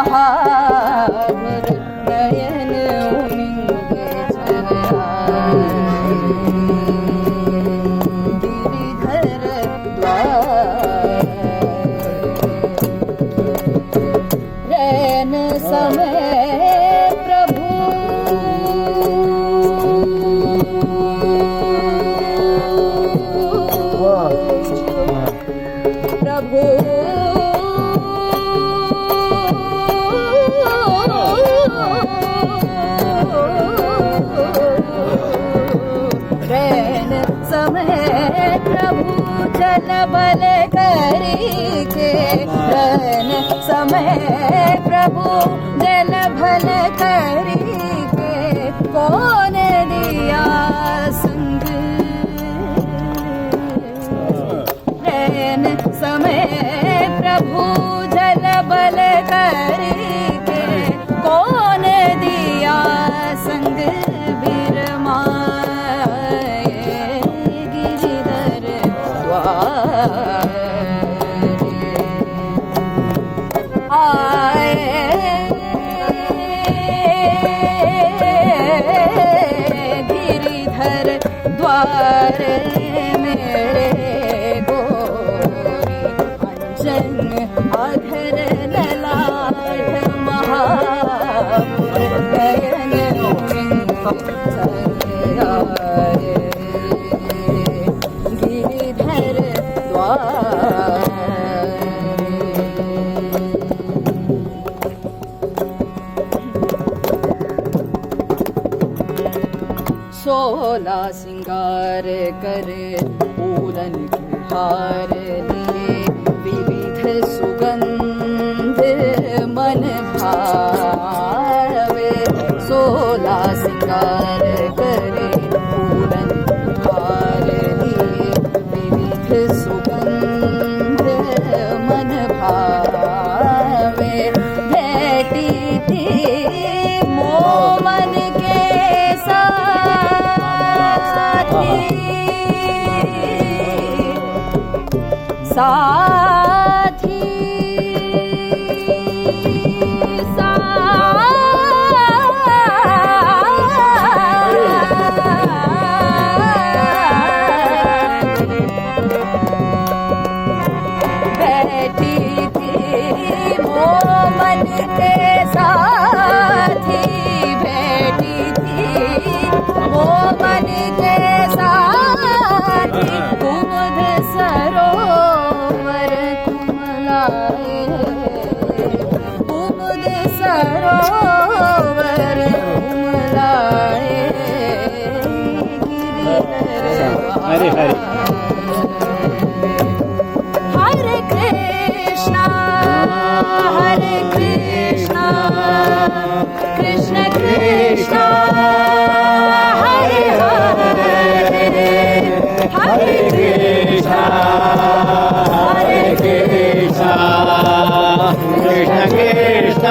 महाभर नयन उमिंगे गिरिधर द्वार रैन समय प्रभु रैन समय प्रभु जल बल करी के रैन समय प्रभु जल भल करी के कौन दिया संग रैन समय प्रभु जल बल करी के कौन दिया संग बिरमाए गिरिधर द्वार आए गिरिधर द्वार मेरे जन अधर ललाट महानयन गिरिधर द्वार सोला सिंगार कर पूरन के हार लिए विविध सुगंध मन भावे सोला सिंगार करे पूरन हार लिए विविध सुगंध मन भावे भेटी थी मोमन के साथी साथी बैठी थी मोमन के साथी बैठी थी मोमन के साथी कुमुद सरोवर कुमलाए कुमुद सरोवर कुमलाए गिरिधर हरे हरे हरे कृष्णा कृष्ण कृष्णा हरे हरे हरे कृष्णा कृष्ण कृष्ण